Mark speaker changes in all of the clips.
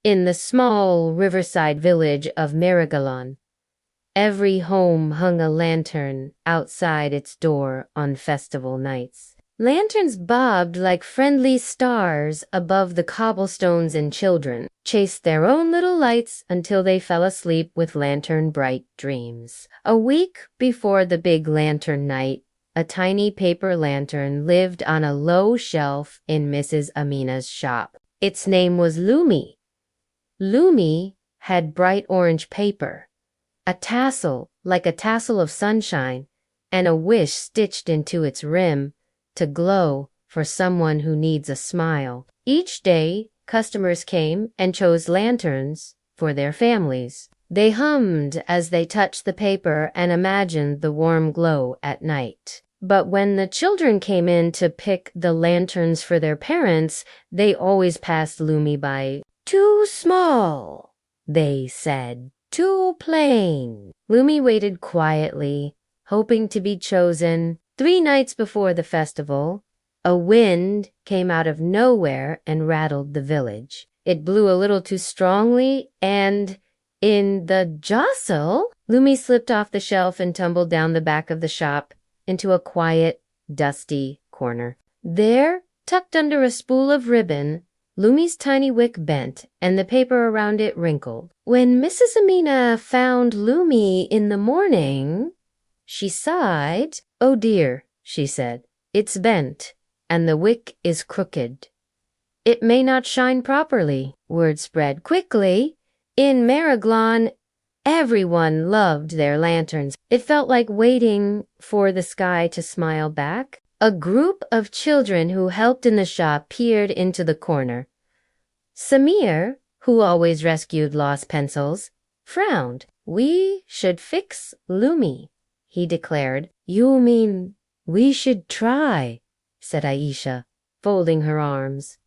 Speaker 1: In the small riverside village of Mariglen, every home hung a lantern outside its door on festival nights. Lanterns bobbed like friendly stars above the cobblestones, and children chased their own little lights until they fell asleep with lantern-bright dreams. A week before the big lantern night, a tiny paper lantern lived on a low shelf in Mrs. Amina's shop. Its name was Lumi. Lumi had bright orange paper, a tassel like a tassel of sunshine, and a wish stitched into its rim to glow for someone who needs a smile. Each day, customers came and chose lanterns for their families. They hummed as they touched the paper and imagined the warm glow at night. But when the children came in to pick the lanterns for their parents, they always passed Lumi by. "Too small," they said. "Too plain." Lumi waited quietly, hoping to be chosen. 3 nights before the festival, a wind came out of nowhere and rattled the village. It blew a little too strongly, and in the jostle, Lumi slipped off the shelf and tumbled down the back of the shop into a quiet, dusty corner. There, tucked under a spool of ribbon, Lumi's tiny wick bent, and the paper around it wrinkled. When Mrs. Amina found Lumi in the morning, she sighed. "Oh dear," she said, "it's bent, and the wick is crooked. It may not shine properly." Word spread quickly. In Mariglen, everyone loved their lanterns. It felt like waiting for the sky to smile back. A group of children who helped in the shop peered into the corner. Samir, who always rescued lost pencils, frowned. "We should fix Lumi," he declared. "You mean we should try," said Aisha, folding her arms.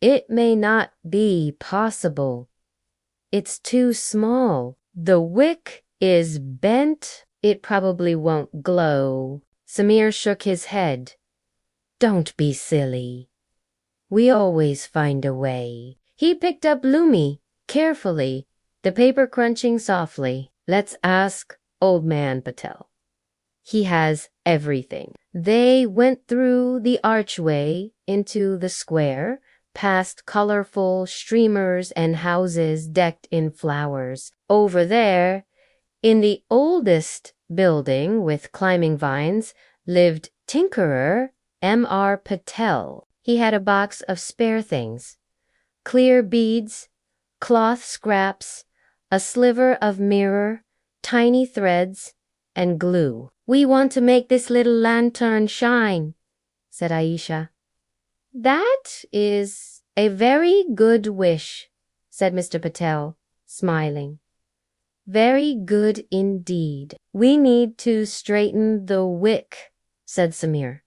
Speaker 1: "It may not be possible. It's too small. The wick is bent. It probably won't glow." Samir shook his head. "Don't be silly. We always find a way." He picked up Lumi carefully, the paper crunching softly. "Let's ask Old Man Patel. He has everything." They went through the archway into the square, past colorful streamers and houses decked in flowers. Over there, in the oldest building with climbing vines, lived Tinkerer M.R. Patel. He had a box of spare things: clear beads, cloth scraps, a sliver of mirror, tiny threads, and glue. "We want to make this little lantern shine," said Aisha. "That is a very good wish," said Mr. Patel, smiling. "Very good indeed. We need to straighten the wick," said Samir.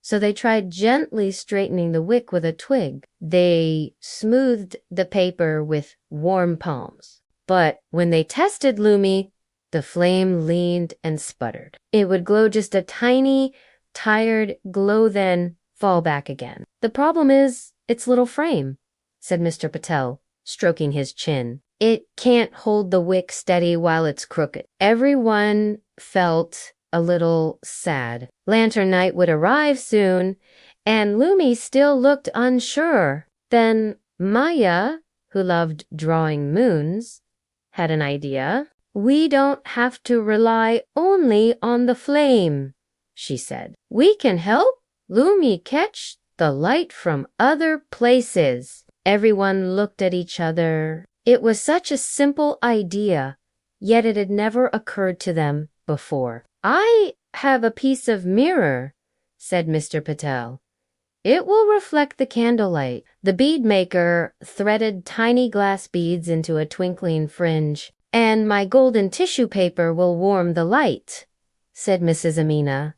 Speaker 1: So they tried gently straightening the wick with a twig. They smoothed the paper with warm palms. But when they tested Lumi, the flame leaned and sputtered. It would glow just a tiny, tired glow, then fall back again. "The problem is its little frame," said Mr. Patel, stroking his chin. "It can't hold the wick steady while it's crooked." Everyone felt a little sad. Lantern night would arrive soon, and Lumi still looked unsure. Then Maya, who loved drawing moons, had an idea. "We don't have to rely only on the flame," she said. "We can help Lumi catch the light from other places." Everyone looked at each other. It was such a simple idea, yet it had never occurred to them before. "I have a piece of mirror," said Mr. Patel. "It will reflect the candlelight." The bead maker threaded tiny glass beads into a twinkling fringe. "And my golden tissue paper will warm the light," said Mrs. Amina,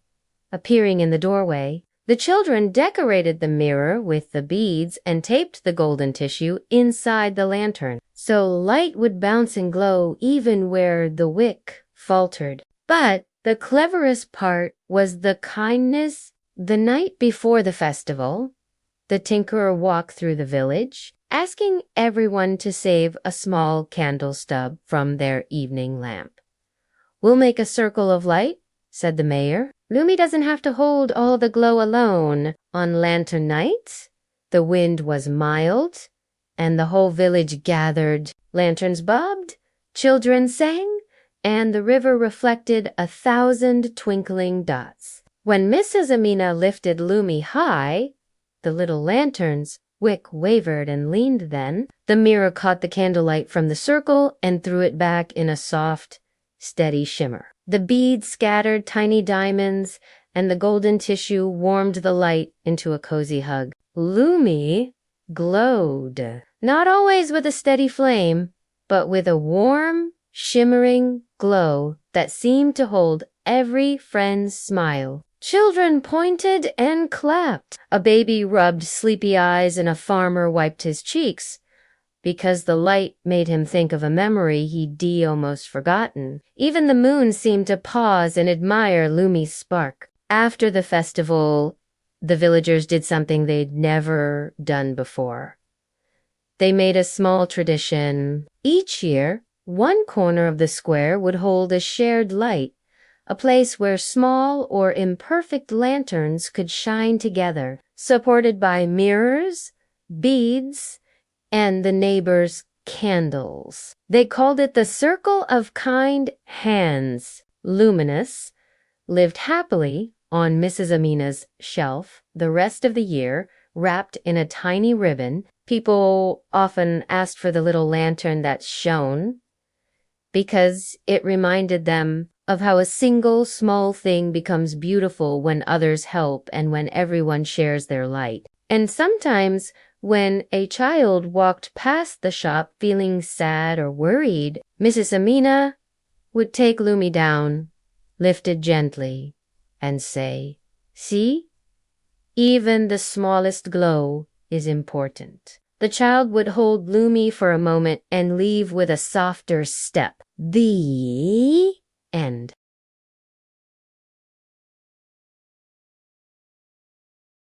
Speaker 1: appearing in the doorway. The children decorated the mirror with the beads and taped the golden tissue inside the lantern, so light would bounce and glow even where the wick faltered. But the cleverest part was the kindness. The night before the festival, the tinkerer walked through the village. asking everyone to save a small candle stub from their evening lamp. "We'll make a circle of light," said the mayor. "Lumi doesn't have to hold all the glow alone on lantern night." The wind was mild, and the whole village gathered. Lanterns bobbed, children sang, and the river reflected 1,000 twinkling dots. When Mrs. Amina lifted Lumi high, the little lantern's wick wavered and leaned. Then the mirror caught the candlelight from the circle and threw it back in a soft, steady shimmer. The beads scattered tiny diamonds, and the golden tissue warmed the light into a cozy hug. Lumi glowed, not always with a steady flame, but with a warm, shimmering glow that seemed to hold every friend's smile. Children pointed and clapped. A baby rubbed sleepy eyes and a farmer wiped his cheeks, because the light made him think of a memory he'd almost forgotten. Even the moon seemed to pause and admire Lumi's spark. After the festival, the villagers did something they'd never done before. They made a small tradition. Each year, one corner of the square would hold a shared light, a place where small or imperfect lanterns could shine together, supported by mirrors, beads, and the neighbors' candles. They called it the Circle of Kind Hands. Luminous lived happily on Mrs. Amina's shelf the rest of the year, wrapped in a tiny ribbon. People often asked for the little lantern that shone, because it reminded them of how a single small thing becomes beautiful when others help and when everyone shares their light. And sometimes, when a child walked past the shop feeling sad or worried, Mrs. Amina would take Lumi down, lift it gently, and say, "See, even the smallest glow is important." The child would hold Lumi for a moment and leave with a softer step. The end.